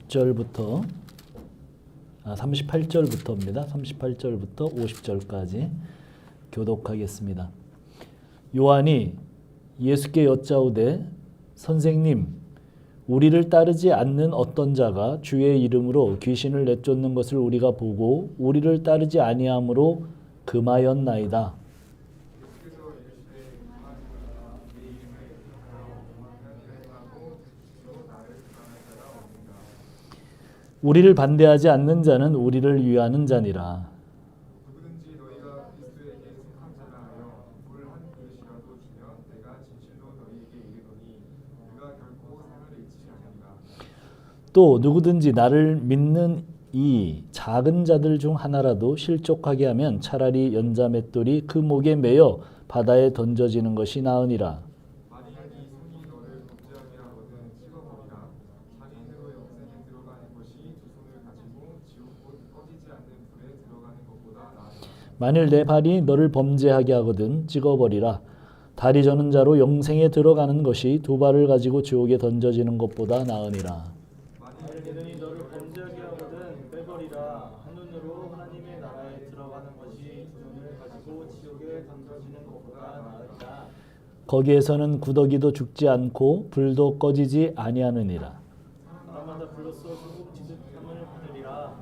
36절부터 38절부터입니다. 38절부터 50절까지 교독하겠습니다. 요한이 예수께 여짜오되 선생님, 우리를 따르지 않는 어떤 자가 주의 이름으로 귀신을 내쫓는 것을 우리가 보고 우리를 따르지 아니함으로 금하였나이다. 우리를 반대하지 않는 자는 우리를 위하는 자니라. 누구든지 너희가 그리스도에게 속한 자라 하여 물 한 그릇이라도 주면 내가 진실로 너희에게 이르노니 그가 결코 상을 잃지 아니하리라. 또 누구든지 나를 믿는 이 작은 자들 중 하나라도 실족하게 하면 차라리 연자 맷돌이 그 목에 매여 바다에 던져지는 것이 나으니라. 만일 네 손이 너를 범죄하게 하거든 찍어버리라. 장애인으로 영생에 들어가는 것이 두 손을 가지고 지옥 곧 꺼지지 않는 불에 들어가는 것보다 나으리라. 만일 내 발이 너를 범죄하게 하거든 찍어버리라. 다리 저는 자로 영생에 들어가는 것이 두 발을 가지고 지옥에 던져지는 것보다 나으니라. 만일 내 눈이 너를 범죄하게 하거든 빼버리라. 한 눈으로 하나님의 나라에 들어가는 것이 두 눈을 가지고 지옥에 던져지는 것보다 나으리라. 거기에서는 구더기도 죽지 않고 불도 꺼지지 아니하느니라. 사람마다 불로써 소금 지듯함을 받으리라.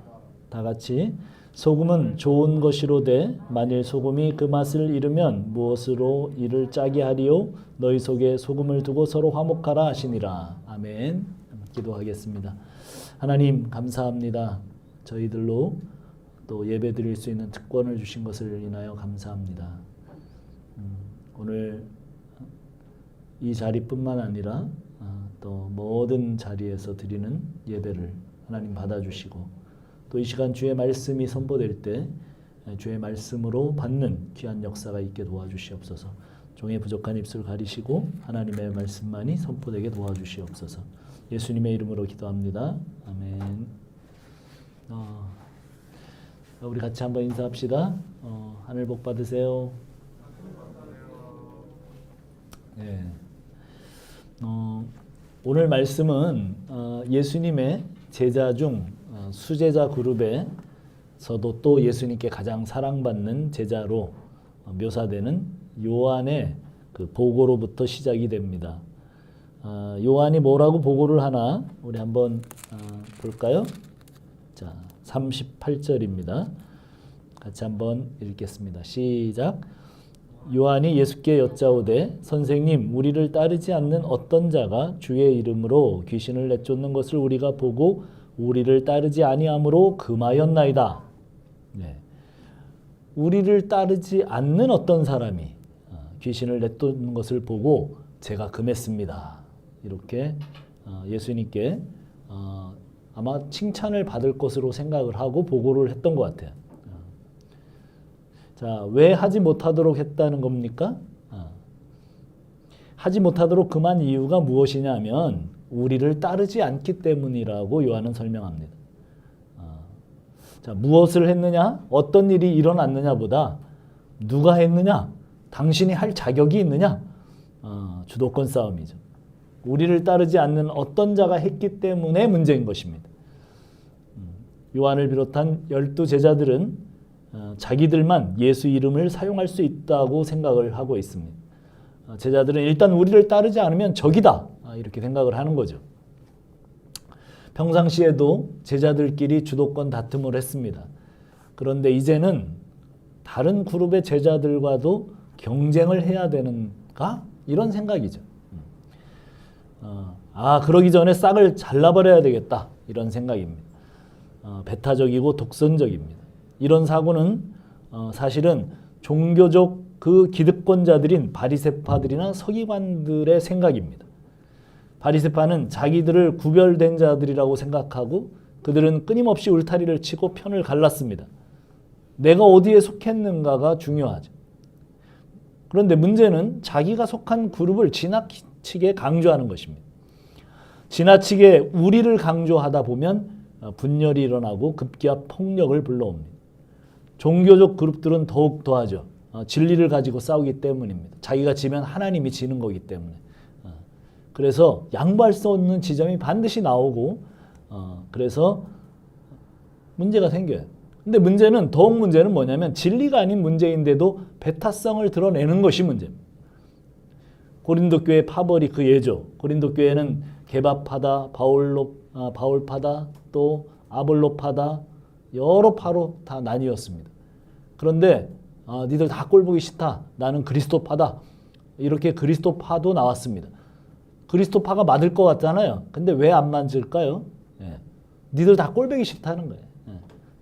다 같이 소금은 좋은 것이로되 만일 소금이 그 맛을 잃으면 무엇으로 이를 짜게 하리요? 너희 속에 소금을 두고 서로 화목하라 하시니라. 아멘. 기도하겠습니다. 하나님 감사합니다. 저희들로 또 예배 드릴 수 있는 특권을 주신 것을 인하여 감사합니다. 오늘 이 자리뿐만 아니라 또 모든 자리에서 드리는 예배를 하나님 받아주시고 또 이 시간 주의 말씀이 선포될 때 주의 말씀으로 받는 귀한 역사가 있게 도와주시옵소서. 종의 부족한 입술 가리시고 하나님의 말씀만이 선포되게 도와주시옵소서. 예수님의 이름으로 기도합니다. 아멘. 우리 같이 한번 인사합시다. 하늘 복 받으세요. 네. 오늘 말씀은 예수님의 제자 중 수제자 그룹에서도 또 예수님께 가장 사랑받는 제자로 묘사되는 요한의 그 보고로부터 시작이 됩니다. 요한이 뭐라고 보고를 하나 우리 한번 볼까요? 자, 38절입니다. 같이 한번 읽겠습니다. 시작. 요한이 예수께 여짜오되 선생님, 우리를 따르지 않는 어떤 자가 주의 이름으로 귀신을 내쫓는 것을 우리가 보고 우리를 따르지 아니함으로 금하였나이다. 네. 우리를 따르지 않는 어떤 사람이 귀신을 내쫓는 것을 보고 제가 금했습니다. 이렇게 예수님께 아마 칭찬을 받을 것으로 생각을 하고 보고를 했던 것 같아요. 자, 왜 하지 못하도록 했다는 겁니까? 하지 못하도록 금한 이유가 무엇이냐면 우리를 따르지 않기 때문이라고 요한은 설명합니다. 자, 무엇을 했느냐? 어떤 일이 일어났느냐보다 누가 했느냐? 당신이 할 자격이 있느냐? 주도권 싸움이죠. 우리를 따르지 않는 어떤 자가 했기 때문에 문제인 것입니다. 요한을 비롯한 12제자들은 자기들만 예수 이름을 사용할 수 있다고 생각을 하고 있습니다. 제자들은 일단 우리를 따르지 않으면 적이다 이렇게 생각을 하는 거죠. 평상시에도 제자들끼리 주도권 다툼을 했습니다. 그런데 이제는 다른 그룹의 제자들과도 경쟁을 해야 되는가? 이런 생각이죠. 그러기 전에 싹을 잘라버려야 되겠다 이런 생각입니다. 배타적이고 독선적입니다. 이런 사고는 사실은 종교적 그 기득권자들인 바리새파들이나 서기관들의 생각입니다. 바리새파는 자기들을 구별된 자들이라고 생각하고 그들은 끊임없이 울타리를 치고 편을 갈랐습니다. 내가 어디에 속했는가가 중요하죠. 그런데 문제는 자기가 속한 그룹을 지나치게 강조하는 것입니다. 지나치게 우리를 강조하다 보면 분열이 일어나고 급기야 폭력을 불러옵니다. 종교적 그룹들은 더욱 더하죠. 진리를 가지고 싸우기 때문입니다. 자기가 지면 하나님이 지는 거기 때문에. 그래서 양보할 수 없는 지점이 반드시 나오고 그래서 문제가 생겨요. 근데 더욱 문제는 뭐냐면 진리가 아닌 문제인데도 배타성을 드러내는 것이 문제입니다. 고린도 교회 파벌이 그 예죠. 고린도 교회는 게바파다, 바울파다, 또 아볼로파다 여러 파로 다 나뉘었습니다. 그런데 니들 다 꼴보기 싫다. 나는 그리스도파다. 이렇게 그리스도파도 나왔습니다. 그리스도파가 맞을 것 같잖아요. 근데 왜 안 맞을까요? 예. 니들 다 꼴보기 싫다는 거예요. 예.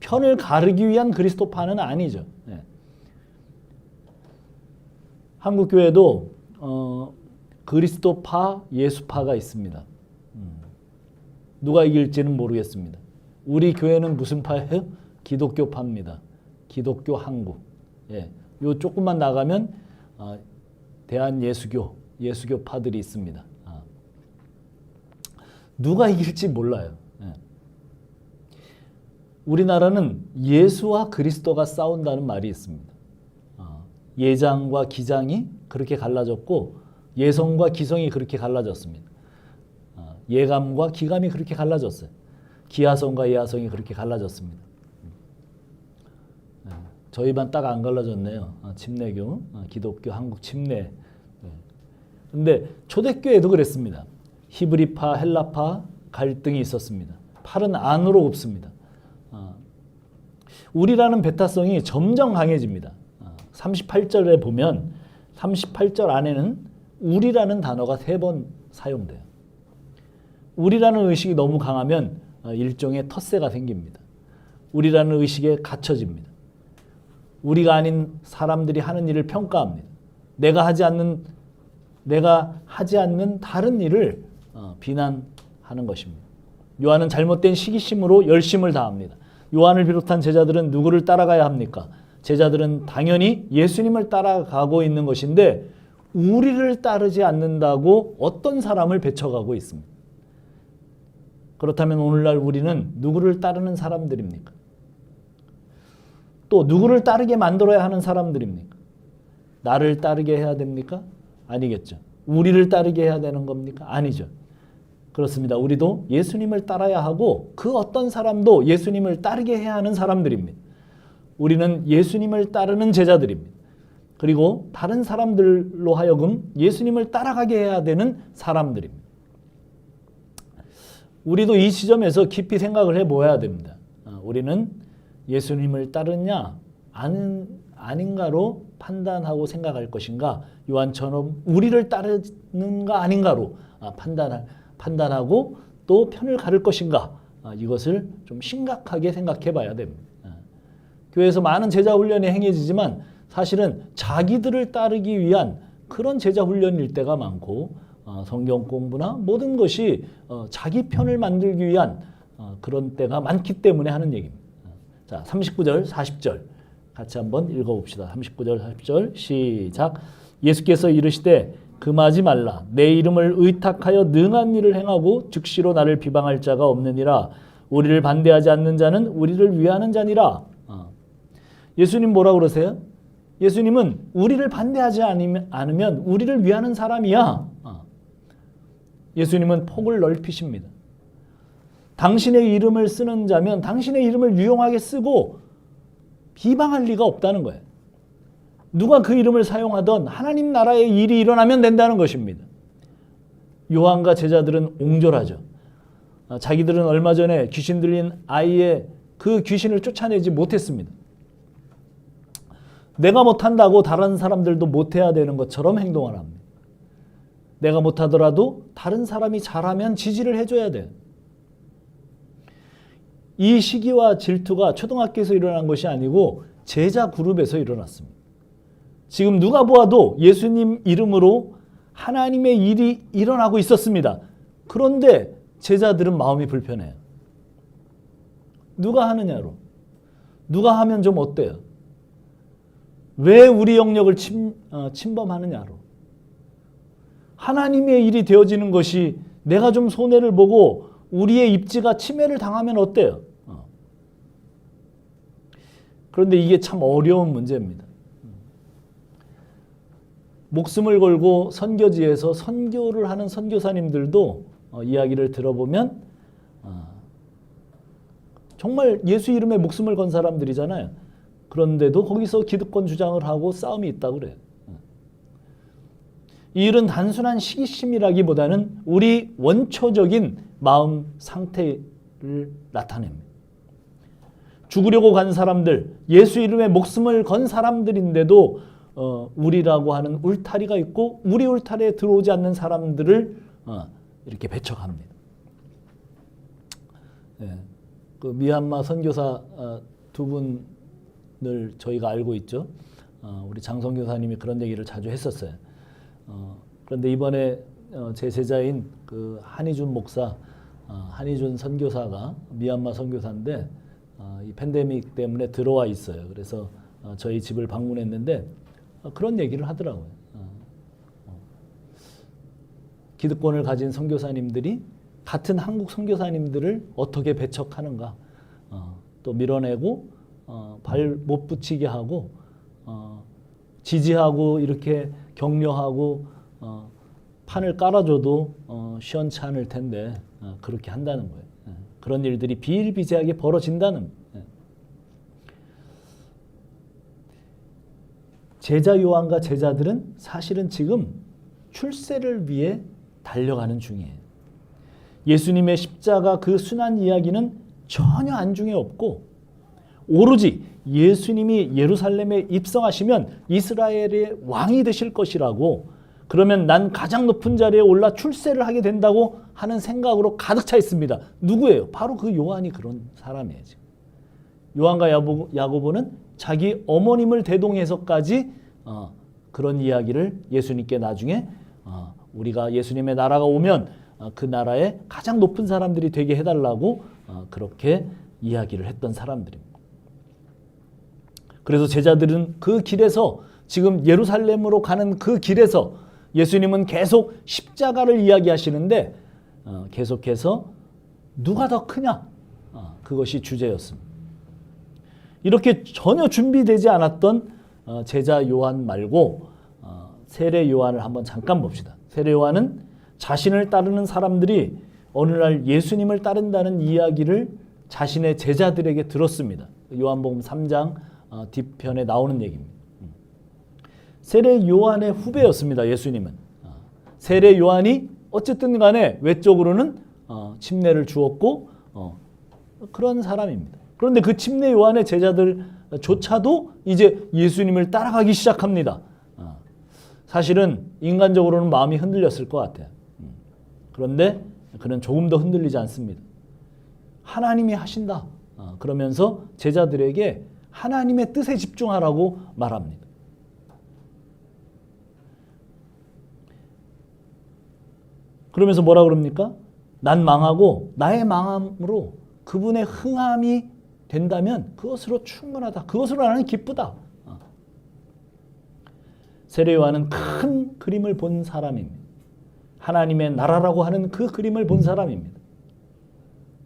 편을 가르기 위한 그리스도파는 아니죠. 예. 한국 교회도 그리스도파, 예수파가 있습니다. 누가 이길지는 모르겠습니다. 우리 교회는 무슨 파예요? 기독교파입니다. 기독교 한국. 예. 요 조금만 나가면 대한예수교, 예수교파들이 있습니다. 누가 이길지 몰라요. 예. 우리나라는 예수와 그리스도가 싸운다는 말이 있습니다. 예장과 기장이 그렇게 갈라졌고 예성과 기성이 그렇게 갈라졌습니다. 예감과 기감이 그렇게 갈라졌어요. 기하성과 예하성이 그렇게 갈라졌습니다. 저희만 딱 안 갈라졌네요. 침례교, 기독교, 한국 침례. 근데 초대교회도 그랬습니다. 히브리파, 헬라파 갈등이 있었습니다. 팔은 안으로 굽습니다. 우리라는 배타성이 점점 강해집니다. 38절에 보면 38절 안에는 우리라는 단어가 3번 사용돼요. 우리라는 의식이 너무 강하면 일종의 텃세가 생깁니다. 우리라는 의식에 갇혀집니다. 우리가 아닌 사람들이 하는 일을 평가합니다. 내가 하지 않는 다른 일을 비난하는 것입니다. 요한은 잘못된 시기심으로 열심을 다합니다. 요한을 비롯한 제자들은 누구를 따라가야 합니까? 제자들은 당연히 예수님을 따라가고 있는 것인데 우리를 따르지 않는다고 어떤 사람을 배척하고 있습니다. 그렇다면 오늘날 우리는 누구를 따르는 사람들입니까? 또 누구를 따르게 만들어야 하는 사람들입니까? 나를 따르게 해야 됩니까? 아니겠죠. 우리를 따르게 해야 되는 겁니까? 아니죠. 그렇습니다. 우리도 예수님을 따라야 하고 그 어떤 사람도 예수님을 따르게 해야 하는 사람들입니다. 우리는 예수님을 따르는 제자들입니다. 그리고 다른 사람들로 하여금 예수님을 따라가게 해야 되는 사람들입니다. 우리도 이 지점에서 깊이 생각을 해보아야 됩니다. 우리는 예수님을 따르냐 아닌가로 판단하고 생각할 것인가, 요한처럼 우리를 따르는가 아닌가로 판단하고 또 편을 가를 것인가, 이것을 좀 심각하게 생각해 봐야 됩니다. 교회에서 많은 제자 훈련이 행해지지만 사실은 자기들을 따르기 위한 그런 제자 훈련일 때가 많고 성경 공부나 모든 것이 자기 편을 만들기 위한 그런 때가 많기 때문에 하는 얘기입니다. 자, 39절, 40절 같이 한번 읽어봅시다. 39절, 40절 시작. 예수께서 이르시되 금하지 말라. 내 이름을 의탁하여 능한 일을 행하고 즉시로 나를 비방할 자가 없느니라. 우리를 반대하지 않는 자는 우리를 위하는 자니라. 예수님 뭐라 그러세요? 예수님은 우리를 반대하지 않으면 우리를 위하는 사람이야. 예수님은 폭을 넓히십니다. 당신의 이름을 쓰는 자면 당신의 이름을 유용하게 쓰고 비방할 리가 없다는 거예요. 누가 그 이름을 사용하던 하나님 나라의 일이 일어나면 된다는 것입니다. 요한과 제자들은 옹졸하죠. 자기들은 얼마 전에 귀신 들린 아이의 그 귀신을 쫓아내지 못했습니다. 내가 못한다고 다른 사람들도 못해야 되는 것처럼 행동을 합니다. 내가 못하더라도 다른 사람이 잘하면 지지를 해줘야 돼요. 이 시기와 질투가 초등학교에서 일어난 것이 아니고 제자 그룹에서 일어났습니다. 지금 누가 보아도 예수님 이름으로 하나님의 일이 일어나고 있었습니다. 그런데 제자들은 마음이 불편해요. 누가 하느냐로. 누가 하면 좀 어때요? 왜 우리 영역을 침범하느냐로. 하나님의 일이 되어지는 것이 내가 좀 손해를 보고 우리의 입지가 침해를 당하면 어때요? 그런데 이게 참 어려운 문제입니다. 목숨을 걸고 선교지에서 선교를 하는 선교사님들도 이야기를 들어보면 정말 예수 이름에 목숨을 건 사람들이잖아요. 그런데도 거기서 기득권 주장을 하고 싸움이 있다고 그래요. 이 일은 단순한 시기심이라기보다는 우리 원초적인 마음 상태를 나타냅니다. 죽으려고 간 사람들, 예수 이름에 목숨을 건 사람들인데도 우리라고 하는 울타리가 있고 우리 울타리에 들어오지 않는 사람들을 이렇게 배척합니다. 네. 그 미얀마 선교사 두 분을 저희가 알고 있죠. 우리 장 선교사님이 그런 얘기를 자주 했었어요. 그런데 이번에 제 제자인 그 한희준 목사, 한희준 선교사가 미얀마 선교사인데 이 팬데믹 때문에 들어와 있어요. 그래서 저희 집을 방문했는데 그런 얘기를 하더라고요. 기득권을 가진 선교사님들이 같은 한국 선교사님들을 어떻게 배척하는가, 또 밀어내고 발 못 붙이게 하고 지지하고 이렇게 격려하고 판을 깔아줘도 시원치 않을 텐데 그렇게 한다는 거예요. 그런 일들이 비일비재하게 벌어진다는 거예요. 제자 요한과 제자들은 사실은 지금 출세를 위해 달려가는 중이에요. 예수님의 십자가 그 순환 이야기는 전혀 안중에 없고 오로지 예수님이 예루살렘에 입성하시면 이스라엘의 왕이 되실 것이라고, 그러면 난 가장 높은 자리에 올라 출세를 하게 된다고 하는 생각으로 가득 차 있습니다. 누구예요? 바로 그 요한이 그런 사람이에요. 지금. 요한과 야고보는 자기 어머님을 대동해서까지 그런 이야기를 예수님께 나중에 우리가 예수님의 나라가 오면 그 나라의 가장 높은 사람들이 되게 해달라고 그렇게 이야기를 했던 사람들입니다. 그래서 제자들은 그 길에서, 지금 예루살렘으로 가는 그 길에서 예수님은 계속 십자가를 이야기하시는데 계속해서 누가 더 크냐, 그것이 주제였습니다. 이렇게 전혀 준비되지 않았던 제자 요한 말고 세례 요한을 한번 잠깐 봅시다. 세례 요한은 자신을 따르는 사람들이 어느 날 예수님을 따른다는 이야기를 자신의 제자들에게 들었습니다. 요한복음 3장 뒤편에 나오는 얘기입니다. 세례 요한의 후배였습니다. 예수님은. 세례 요한이 어쨌든 간에 외적으로는 침례를 주었고 그런 사람입니다. 그런데 그 침례 요한의 제자들조차도 이제 예수님을 따라가기 시작합니다. 사실은 인간적으로는 마음이 흔들렸을 것 같아요. 그런데 그는 조금 더 흔들리지 않습니다. 하나님이 하신다. 그러면서 제자들에게 하나님의 뜻에 집중하라고 말합니다. 그러면서 뭐라 그럽니까? 난 망하고 나의 망함으로 그분의 흥함이 된다면 그것으로 충분하다. 그것으로 나는 기쁘다. 세례 요한은 큰 그림을 본 사람입니다. 하나님의 나라라고 하는 그 그림을 본 사람입니다.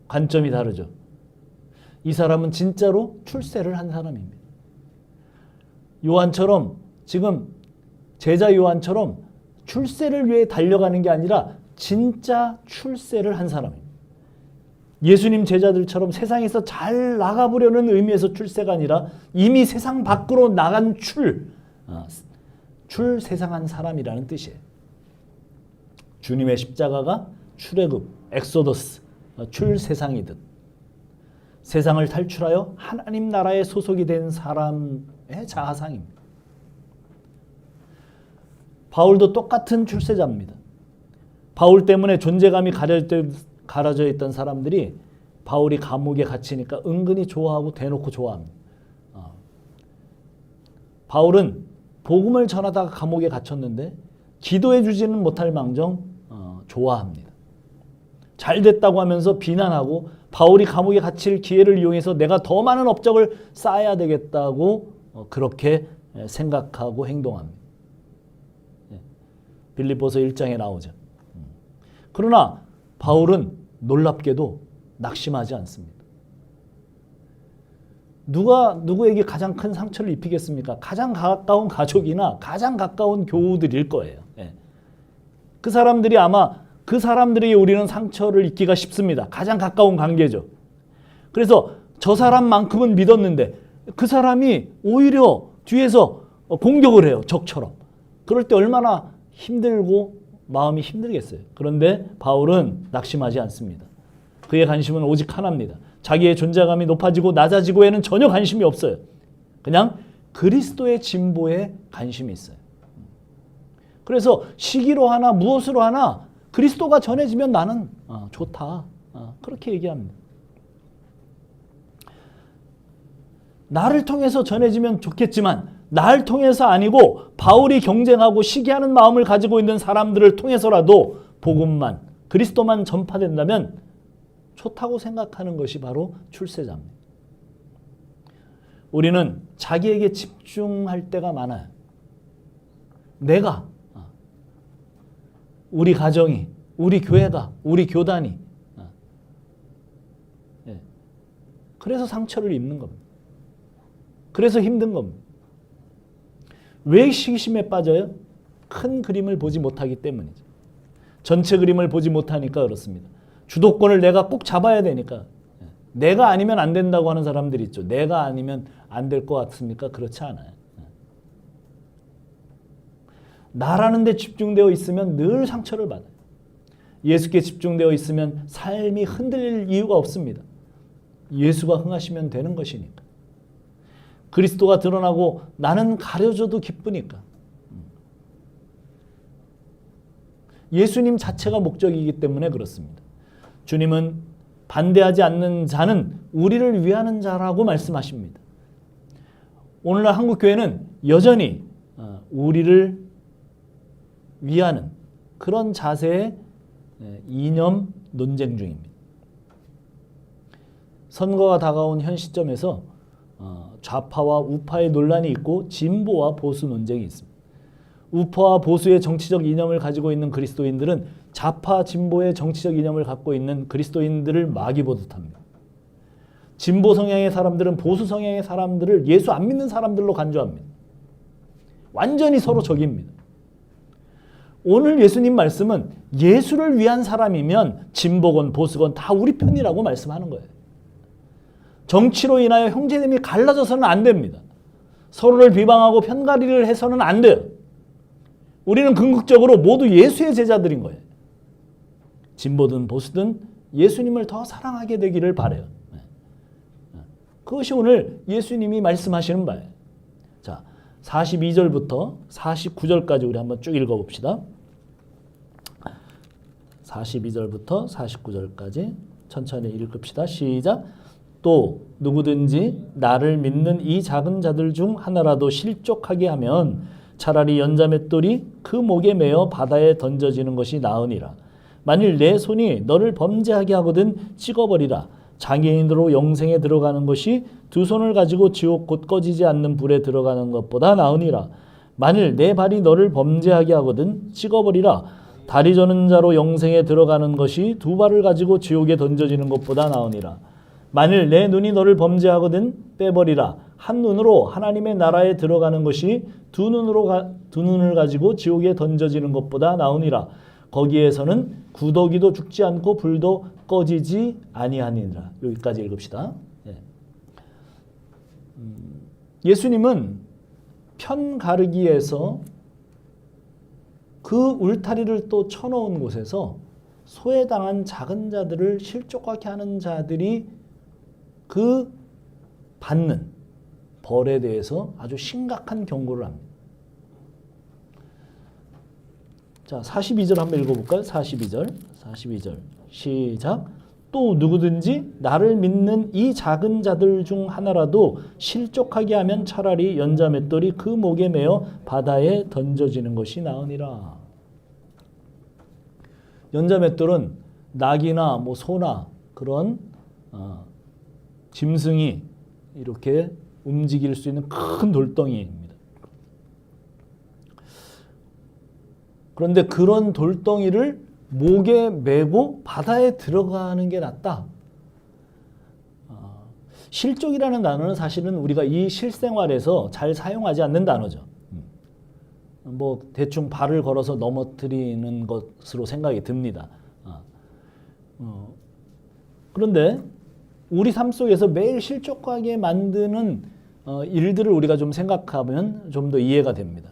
관점이 다르죠. 이 사람은 진짜로 출세를 한 사람입니다. 요한처럼, 지금 제자 요한처럼 출세를 위해 달려가는 게 아니라 진짜 출세를 한 사람입니다. 예수님 제자들처럼 세상에서 잘 나가보려는 의미에서 출세가 아니라 이미 세상 밖으로 나간 출세상한 사람이라는 뜻이에요. 주님의 십자가가 출애굽, 엑소더스, 출세상이듯 세상을 탈출하여 하나님 나라에 소속이 된 사람의 자아상입니다. 바울도 똑같은 출세자입니다. 바울 때문에 존재감이 가려져 있던 사람들이 바울이 감옥에 갇히니까 은근히 좋아하고 대놓고 좋아합니다. 바울은 복음을 전하다가 감옥에 갇혔는데 기도해 주지는 못할 망정 좋아합니다. 잘 됐다고 하면서 비난하고 바울이 감옥에 갇힐 기회를 이용해서 내가 더 많은 업적을 쌓아야 되겠다고 그렇게 생각하고 행동합니다. 빌립보서 1장에 나오죠. 그러나 바울은 놀랍게도 낙심하지 않습니다. 누가 누구에게 가장 큰 상처를 입히겠습니까? 가장 가까운 가족이나 가장 가까운 교우들일 거예요. 예. 그 사람들이 아마 그 사람들에게 우리는 상처를 입기가 쉽습니다. 가장 가까운 관계죠. 그래서 저 사람만큼은 믿었는데 그 사람이 오히려 뒤에서 공격을 해요. 적처럼. 그럴 때 얼마나 힘들고 마음이 힘들겠어요. 그런데 바울은 낙심하지 않습니다. 그의 관심은 오직 하나입니다. 자기의 존재감이 높아지고 낮아지고에는 전혀 관심이 없어요. 그냥 그리스도의 진보에 관심이 있어요. 그래서 시기로 하나 무엇으로 하나 그리스도가 전해지면 나는 좋다. 그렇게 얘기합니다. 나를 통해서 전해지면 좋겠지만 나를 통해서 아니고 바울이 경쟁하고 시기하는 마음을 가지고 있는 사람들을 통해서라도 복음만, 그리스도만 전파된다면 좋다고 생각하는 것이 바로 출세자입니다. 우리는 자기에게 집중할 때가 많아요. 내가, 우리 가정이, 우리 교회가, 우리 교단이. 그래서 상처를 입는 겁니다. 그래서 힘든 겁니다. 왜 시기심에 빠져요? 큰 그림을 보지 못하기 때문이죠. 전체 그림을 보지 못하니까 그렇습니다. 주도권을 내가 꼭 잡아야 되니까. 내가 아니면 안 된다고 하는 사람들이 있죠. 내가 아니면 안 될 것 같습니까? 그렇지 않아요. 나라는 데 집중되어 있으면 늘 상처를 받아요. 예수께 집중되어 있으면 삶이 흔들릴 이유가 없습니다. 예수가 흥하시면 되는 것이니까. 그리스도가 드러나고 나는 가려져도 기쁘니까. 예수님 자체가 목적이기 때문에 그렇습니다. 주님은 반대하지 않는 자는 우리를 위하는 자라고 말씀하십니다. 오늘날 한국교회는 여전히 우리를 위하는 그런 자세의 이념 논쟁 중입니다. 선거가 다가온 현 시점에서 좌파와 우파의 논란이 있고 진보와 보수 논쟁이 있습니다. 우파와 보수의 정치적 이념을 가지고 있는 그리스도인들은 좌파 진보의 정치적 이념을 갖고 있는 그리스도인들을 마귀 보듯 합니다. 진보 성향의 사람들은 보수 성향의 사람들을 예수 안 믿는 사람들로 간주합니다. 완전히 서로 적입니다. 오늘 예수님 말씀은 예수를 위한 사람이면 진보건 보수건 다 우리 편이라고 말씀하는 거예요. 정치로 인하여 형제됨이 갈라져서는 안 됩니다. 서로를 비방하고 편가리를 해서는 안 돼요. 우리는 궁극적으로 모두 예수의 제자들인 거예요. 진보든 보수든 예수님을 더 사랑하게 되기를 바라요. 그것이 오늘 예수님이 말씀하시는 바예요. 자, 42절부터 49절까지 우리 한번 쭉 읽어봅시다. 42절부터 49절까지 천천히 읽읍시다. 시작. 또 누구든지 나를 믿는 이 작은 자들 중 하나라도 실족하게 하면 차라리 연자맷돌이 그 목에 매어 바다에 던져지는 것이 나으니라. 만일 내 손이 너를 범죄하게 하거든 찍어버리라. 장애인으로 영생에 들어가는 것이 두 손을 가지고 지옥 곧 꺼지지 않는 불에 들어가는 것보다 나으니라. 만일 내 발이 너를 범죄하게 하거든 찍어버리라. 다리 저는 자로 영생에 들어가는 것이 두 발을 가지고 지옥에 던져지는 것보다 나으니라. 만일 내 눈이 너를 범죄하거든 빼버리라. 한 눈으로 하나님의 나라에 들어가는 것이 두 눈을 가지고 지옥에 던져지는 것보다 나으니라. 거기에서는 구더기도 죽지 않고 불도 꺼지지 아니하니라. 여기까지 읽읍시다. 예수님은 편 가르기에서 그 울타리를 또 쳐놓은 곳에서 소외당한 작은 자들을 실족하게 하는 자들이 그 받는 벌에 대해서 아주 심각한 경고를 합니다. 자, 42절 한번 읽어볼까요? 42절 시작. 또 누구든지 나를 믿는 이 작은 자들 중 하나라도 실족하게 하면 차라리 연자맷돌이 그 목에 매어 바다에 던져지는 것이 나으니라. 연자맷돌은 낙이나 뭐 소나 그런 짐승이 이렇게 움직일 수 있는 큰 돌덩이입니다. 그런데 그런 돌덩이를 목에 메고 바다에 들어가는 게 낫다. 실족이라는 단어는 사실은 우리가 이 실생활에서 잘 사용하지 않는 단어죠. 뭐 대충 발을 걸어서 넘어뜨리는 것으로 생각이 듭니다. 그런데 우리 삶 속에서 매일 실족하게 만드는 일들을 우리가 좀 생각하면 좀 더 이해가 됩니다.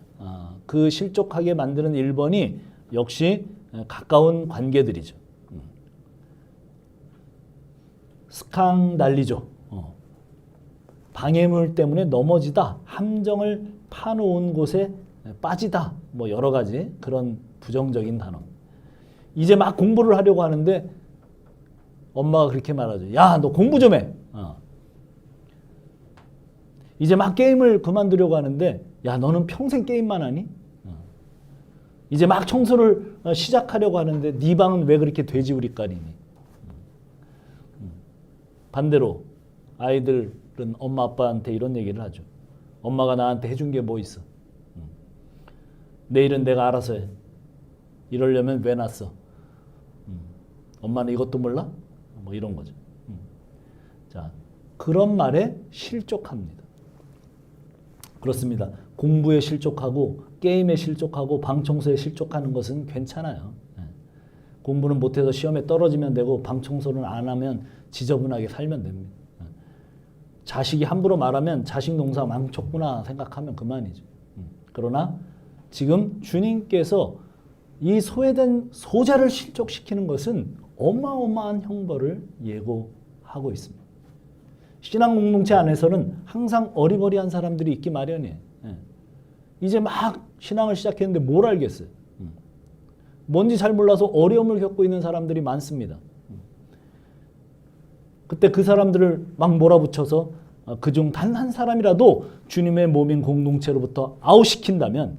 그 실족하게 만드는 1번이 역시 가까운 관계들이죠. 스캉달리죠. 방해물 때문에 넘어지다, 함정을 파놓은 곳에 빠지다, 뭐 여러 가지 그런 부정적인 단어. 이제 막 공부를 하려고 하는데 엄마가 그렇게 말하죠. 야, 너 공부 좀 해. 이제 막 게임을 그만두려고 하는데 야, 너는 평생 게임만 하니? 이제 막 청소를 시작하려고 하는데 네 방은 왜 그렇게 돼지우리깔이니? 반대로 아이들은 엄마 아빠한테 이런 얘기를 하죠. 엄마가 나한테 해준 게 뭐 있어? 내일은 내가 알아서 해. 이러려면 왜 낳았어? 엄마는 이것도 몰라? 뭐 이런 거죠. 자, 그런 말에 실족합니다. 그렇습니다. 공부에 실족하고 게임에 실족하고 방 청소에 실족하는 것은 괜찮아요. 공부는 못해서 시험에 떨어지면 되고 방 청소는 안 하면 지저분하게 살면 됩니다. 자식이 함부로 말하면 자식 농사 망쳤구나 생각하면 그만이죠. 그러나 지금 주님께서 이 소외된 소자를 실족시키는 것은 어마어마한 형벌을 예고하고 있습니다. 신앙 공동체 안에서는 항상 어리버리한 사람들이 있기 마련이에요. 이제 막 신앙을 시작했는데 뭘 알겠어요? 뭔지 잘 몰라서 어려움을 겪고 있는 사람들이 많습니다. 그때 그 사람들을 막 몰아붙여서 그중 단 한 사람이라도 주님의 몸인 공동체로부터 아웃시킨다면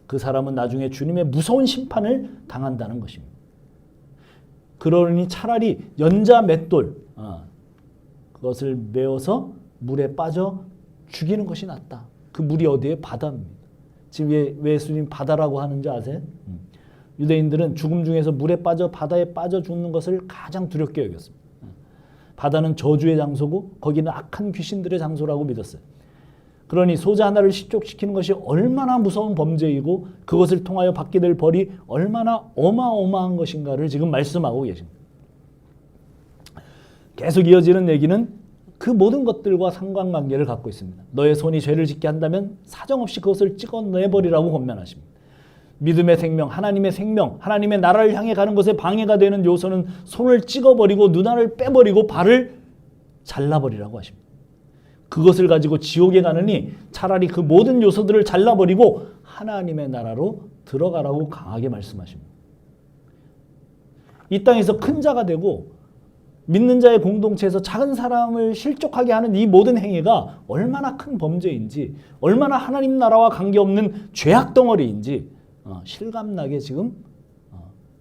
그 사람은 나중에 주님의 무서운 심판을 당한다는 것입니다. 그러니 차라리 연자 맷돌 그것을 메어서 물에 빠져 죽이는 것이 낫다. 그 물이 어디에? 바다입니다. 지금 왜 예수님 바다라고 하는지 아세요? 유대인들은 죽음 중에서 물에 빠져 바다에 빠져 죽는 것을 가장 두렵게 여겼습니다. 바다는 저주의 장소고 거기는 악한 귀신들의 장소라고 믿었어요. 그러니 소자 하나를 실족시키는 것이 얼마나 무서운 범죄이고 그것을 통하여 받게 될 벌이 얼마나 어마어마한 것인가를 지금 말씀하고 계십니다. 계속 이어지는 얘기는 그 모든 것들과 상관관계를 갖고 있습니다. 너의 손이 죄를 짓게 한다면 사정없이 그것을 찍어내버리라고 권면하십니다. 믿음의 생명, 하나님의 나라를 향해 가는 것에 방해가 되는 요소는 손을 찍어버리고 눈알을 빼버리고 발을 잘라버리라고 하십니다. 그것을 가지고 지옥에 가느니 차라리 그 모든 요소들을 잘라버리고 하나님의 나라로 들어가라고 강하게 말씀하십니다. 이 땅에서 큰 자가 되고 믿는 자의 공동체에서 작은 사람을 실족하게 하는 이 모든 행위가 얼마나 큰 범죄인지, 얼마나 하나님 나라와 관계없는 죄악 덩어리인지 실감나게 지금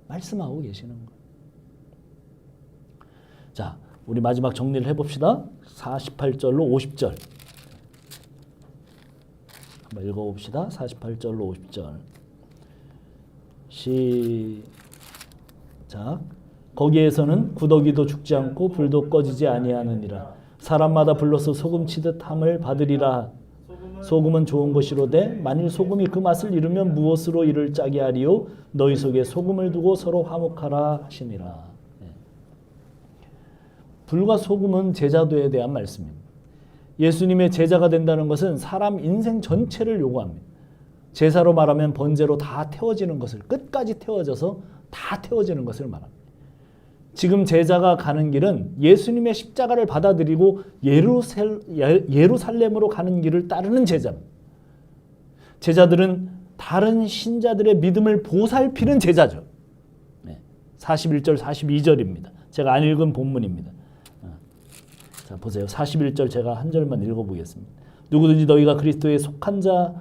말씀하고 계시는 거예요. 자, 우리 마지막 정리를 해봅시다. 48절로 50절 한번 읽어봅시다. 48절로 50절 시작. 거기에서는 구더기도 죽지 않고 불도 꺼지지 아니하느니라. 사람마다 불로서 소금치듯 함을 받으리라. 소금은 좋은 것이로되 만일 소금이 그 맛을 잃으면 무엇으로 이를 짜게 하리요? 너희 속에 소금을 두고 서로 화목하라 하시니라. 불과 소금은 제자도에 대한 말씀입니다. 예수님의 제자가 된다는 것은 사람 인생 전체를 요구합니다. 제사로 말하면 번제로 다 태워지는 것을, 끝까지 태워져서 다 태워지는 것을 말합니다. 지금 제자가 가는 길은 예수님의 십자가를 받아들이고 예루살렘으로 가는 길을 따르는 제자입니다. 제자들은 다른 신자들의 믿음을 보살피는 제자죠. 41절, 42절입니다. 제가 안 읽은 본문입니다. 자, 보세요. 41절 제가 한 절만 읽어보겠습니다. 누구든지 너희가 그리스도에 속한 자라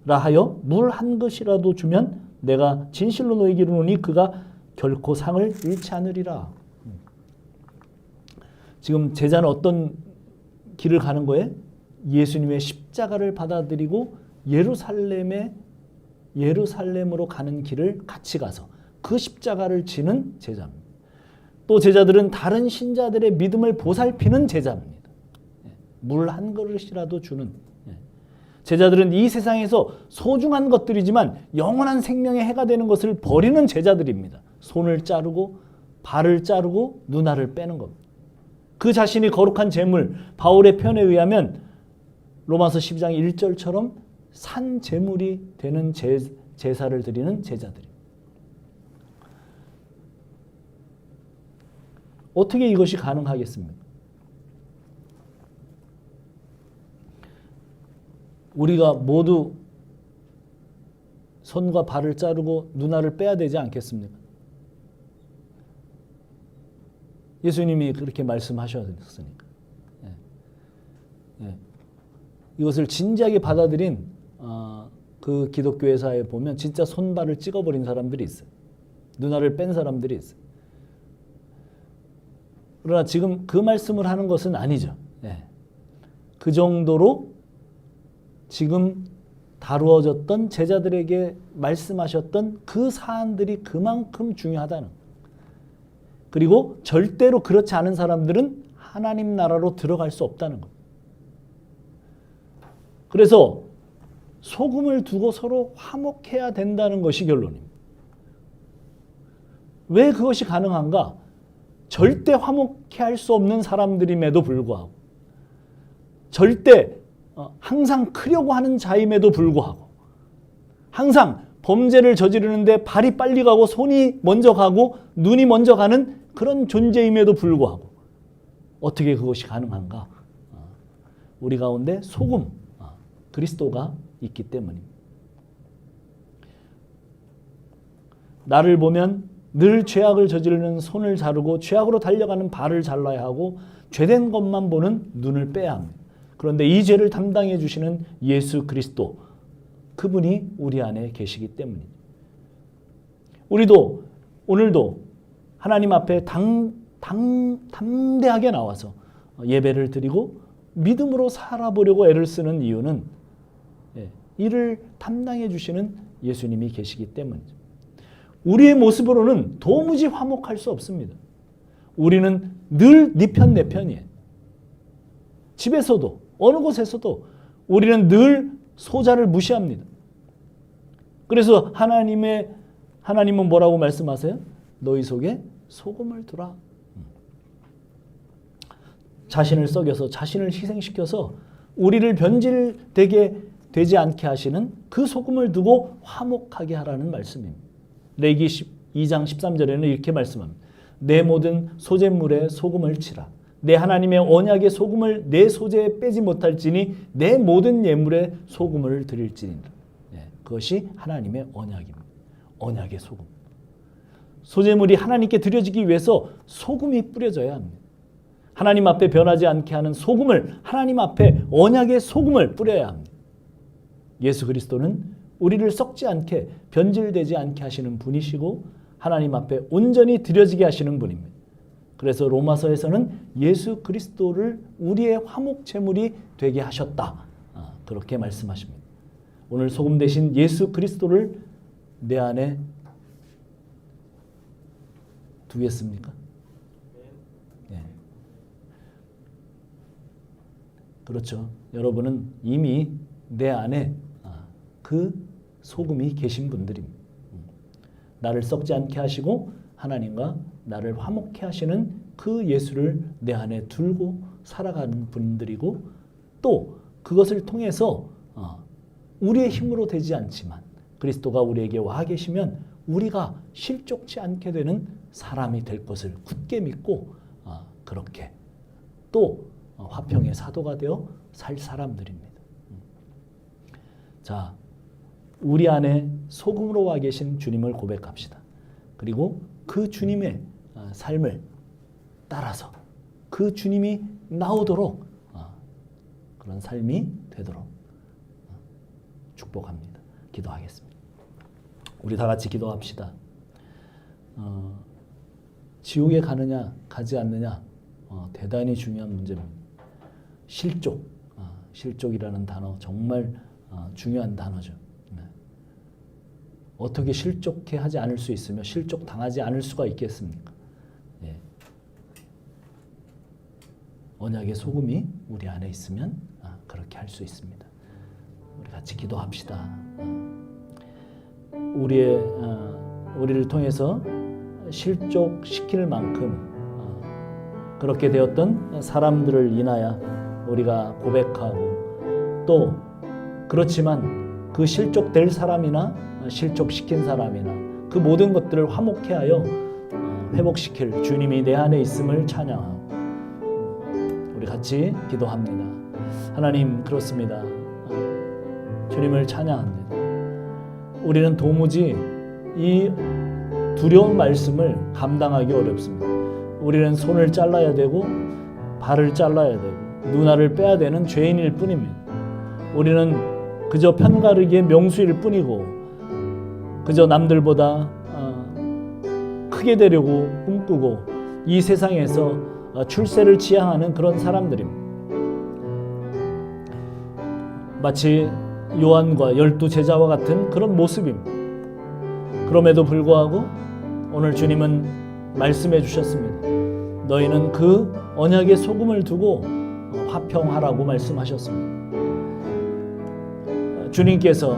하여 물 한 것이라도 주면 내가 진실로 너희에게 이르노니 그가 결코 상을 잃지 않으리라. 지금 제자는 어떤 길을 가는 거예요? 예수님의 십자가를 받아들이고 예루살렘으로 가는 길을 같이 가서 그 십자가를 지는 제자입니다. 또 제자들은 다른 신자들의 믿음을 보살피는 제자입니다. 물 한 그릇이라도 주는. 제자들은 이 세상에서 소중한 것들이지만 영원한 생명에 해가 되는 것을 버리는 제자들입니다. 손을 자르고 발을 자르고 눈알을 빼는 겁니다. 그 자신이 거룩한 제물, 바울의 표현에 의하면 로마서 12장 1절처럼 산 제물이 되는 제사를 드리는 제자들입니다. 어떻게 이것이 가능하겠습니까? 우리가 모두 손과 발을 자르고 눈알을 빼야 되지 않겠습니까? 예수님이 그렇게 말씀하셨으니까. 이것을 진지하게 받아들인 그 기독교 회사에 보면 진짜 손발을 찍어버린 사람들이 있어요. 눈알을 뺀 사람들이 있어요. 그러나 지금 그 말씀을 하는 것은 아니죠. 그 정도로 지금 다루어졌던 제자들에게 말씀하셨던 그 사안들이 그만큼 중요하다는, 그리고 절대로 그렇지 않은 사람들은 하나님 나라로 들어갈 수 없다는 것. 그래서 소금을 두고 서로 화목해야 된다는 것이 결론입니다. 왜 그것이 가능한가? 절대 화목해 할 수 없는 사람들임에도 불구하고, 절대 항상 크려고 하는 자임에도 불구하고, 항상 범죄를 저지르는데 발이 빨리 가고 손이 먼저 가고 눈이 먼저 가는 그런 존재임에도 불구하고 어떻게 그것이 가능한가? 우리 가운데 소금, 그리스도가 있기 때문입니다. 나를 보면 늘 죄악을 저지르는 손을 자르고 죄악으로 달려가는 발을 잘라야 하고 죄된 것만 보는 눈을 빼야 합니다. 그런데 이 죄를 담당해 주시는 예수 그리스도, 그분이 우리 안에 계시기 때문입니다. 우리도 오늘도 하나님 앞에 담대하게 나와서 예배를 드리고 믿음으로 살아보려고 애를 쓰는 이유는 이를 담당해 주시는 예수님이 계시기 때문이죠. 우리의 모습으로는 도무지 화목할 수 없습니다. 우리는 늘 네 편 내 편이에요. 집에서도 어느 곳에서도 우리는 늘 소자를 무시합니다. 그래서 하나님은 뭐라고 말씀하세요? 너희 속에 소금을 두라. 자신을 썩여서 자신을 희생시켜서 우리를 변질되게 되지 않게 하시는 그 소금을 두고 화목하게 하라는 말씀입니다. 레위기 2장 13절에는 이렇게 말씀합니다. 내 모든 소재물에 소금을 치라. 내 하나님의 언약의 소금을 내 소재에 빼지 못할지니 내 모든 예물에 소금을 드릴지니라. 그것이 하나님의 언약입니다. 언약의 소금. 소재물이 하나님께 드려지기 위해서 소금이 뿌려져야 합니다. 하나님 앞에 변하지 않게 하는 소금을, 하나님 앞에 언약의 소금을 뿌려야 합니다. 예수 그리스도는 우리를 썩지 않게 변질되지 않게 하시는 분이시고 하나님 앞에 온전히 드려지게 하시는 분입니다. 그래서 로마서에서는 예수 그리스도를 우리의 화목 제물이 되게 하셨다. 그렇게 말씀하십니다. 오늘 소금 대신 예수 그리스도를 내 안에 두겠습니까? 네. 그렇죠. 여러분은 이미 내 안에 그 소금이 계신 분들입니다. 나를 썩지 않게 하시고 하나님과 나를 화목해 하시는 그 예수를 내 안에 들고 살아가는 분들이고, 또 그것을 통해서 우리의 힘으로 되지 않지만 그리스도가 우리에게 와 계시면 우리가 실족치 않게 되는 사람이 될 것을 굳게 믿고 그렇게 또 화평의 사도가 되어 살 사람들입니다. 자, 우리 안에 소금으로 와 계신 주님을 고백합시다. 그리고 그 주님의 삶을 따라서 그 주님이 나오도록 그런 삶이 되도록 축복합니다. 기도하겠습니다. 우리 다 같이 기도합시다. 지옥에 가느냐 가지 않느냐 대단히 중요한 문제입니다. 실족이라는 단어 정말 중요한 단어죠. 어떻게 실족해 하지 않을 수 있으며 실족당하지 않을 수가 있겠습니까? 언약의 소금이 우리 안에 있으면 그렇게 할 수 있습니다. 우리 같이 기도합시다. 우리를 통해서 실족시킬 만큼 그렇게 되었던 사람들을 인하여 우리가 고백하고, 또 그렇지만 그 실족될 사람이나 실족시킨 사람이나 그 모든 것들을 화목케 하여 회복시킬 주님이 내 안에 있음을 찬양하고 우리 같이 기도합니다. 하나님, 그렇습니다. 주님을 찬양합니다. 우리는 도무지 이 두려운 말씀을 감당하기 어렵습니다. 우리는 손을 잘라야 되고 발을 잘라야 되고 눈알을 빼야 되는 죄인일 뿐입니다. 우리는 그저 편가르기의 명수일 뿐이고 그저 남들보다 크게 되려고 꿈꾸고 이 세상에서 출세를 지향하는 그런 사람들입니다. 마치 요한과 12제자와 같은 그런 모습입니다. 그럼에도 불구하고 오늘 주님은 말씀해 주셨습니다. 너희는 그 언약의 소금을 두고 화평하라고 말씀하셨습니다. 주님께서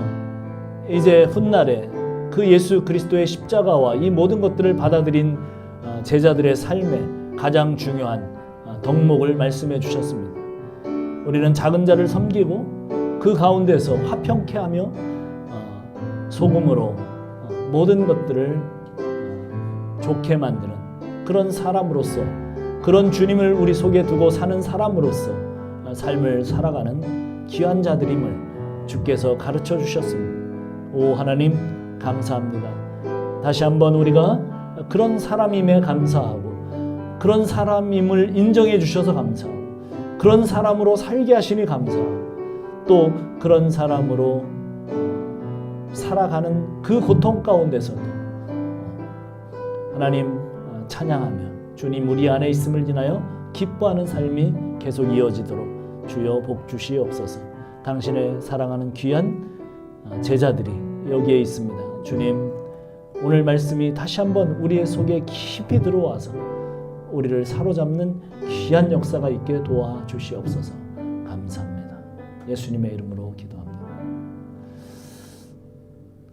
이제 훗날에 그 예수 그리스도의 십자가와 이 모든 것들을 받아들인 제자들의 삶에 가장 중요한 덕목을 말씀해 주셨습니다. 우리는 작은 자를 섬기고 그 가운데서 화평케 하며 소금으로 모든 것들을 좋게 만드는 그런 사람으로서, 그런 주님을 우리 속에 두고 사는 사람으로서 삶을 살아가는 귀한 자들임을 주께서 가르쳐 주셨습니다. 오 하나님, 감사합니다. 다시 한번 우리가 그런 사람임에 감사하고 그런 사람임을 인정해 주셔서 감사하고 그런 사람으로 살게 하시니 감사하고 또 그런 사람으로 살아가는 그 고통 가운데서도 하나님 찬양하며 주님 우리 안에 있음을 인하여 기뻐하는 삶이 계속 이어지도록 주여 복 주시옵소서. 당신의 사랑하는 귀한 제자들이 여기에 있습니다. 주님, 오늘 말씀이 다시 한번 우리의 속에 깊이 들어와서 우리를 사로잡는 귀한 역사가 있게 도와주시옵소서. 감사합니다. 예수님의 이름으로 기도합니다.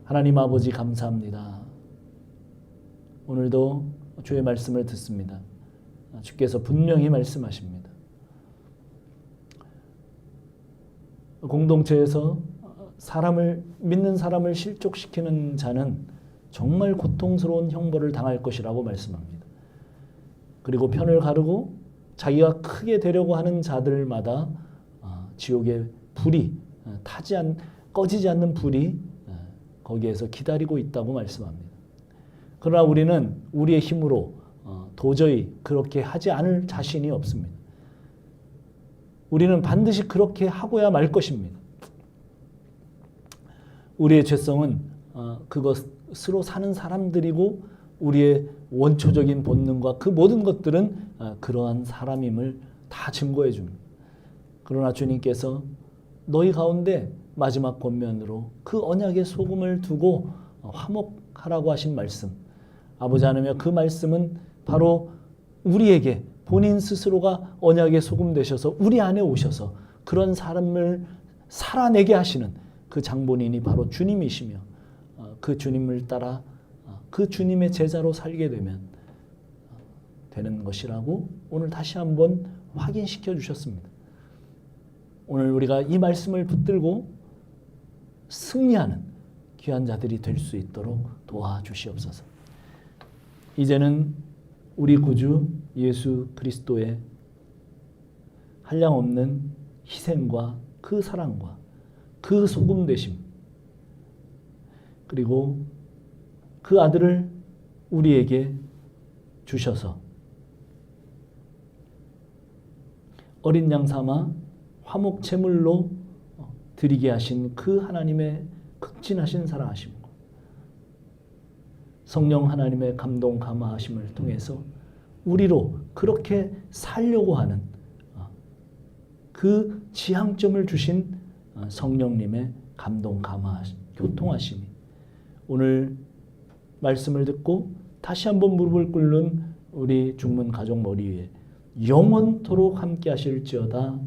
하나님 아버지, 감사합니다. 오늘도 주의 말씀을 듣습니다. 주께서 분명히 말씀하십니다. 공동체에서 믿는 사람을 실족시키는 자는 정말 고통스러운 형벌을 당할 것이라고 말씀합니다. 그리고 편을 가르고 자기가 크게 되려고 하는 자들마다 지옥의 불이 꺼지지 않는 불이 거기에서 기다리고 있다고 말씀합니다. 그러나 우리는 우리의 힘으로 도저히 그렇게 하지 않을 자신이 없습니다. 우리는 반드시 그렇게 하고야 말 것입니다. 우리의 죄성은 그것으로 사는 사람들이고 우리의 원초적인 본능과 그 모든 것들은 그러한 사람임을 다 증거해 줍니다. 그러나 주님께서 너희 가운데 마지막 권면으로 그 언약의 소금을 두고 화목하라고 하신 말씀, 아버지 하나님, 그 말씀은 바로 우리에게 본인 스스로가 언약의 소금 되셔서 우리 안에 오셔서 그런 사람을 살아내게 하시는 그 장본인이 바로 주님이시며 그 주님을 따라 그 주님의 제자로 살게 되는 것이라고 오늘 다시 한번 확인시켜 주셨습니다. 오늘 우리가 이 말씀을 붙들고 승리하는 귀한 자들이 될 수 있도록 도와주시옵소서. 이제는 우리 구주 예수 그리스도의 한량없는 희생과 그 사랑과 그 소금 되심, 그리고 그 아들을 우리에게 주셔서 어린 양 삼아 화목 제물로 드리게 하신 그 하나님의 극진하신 사랑하심과 성령 하나님의 감동 감화하심을 통해서 우리로 그렇게 살려고 하는 그 지향점을 주신 성령님의 감동 감화하심, 교통하심이 오늘 말씀을 듣고 다시 한번 무릎을 꿇는 우리 중문 가족 머리 위에 영원토록 함께 하실지어다.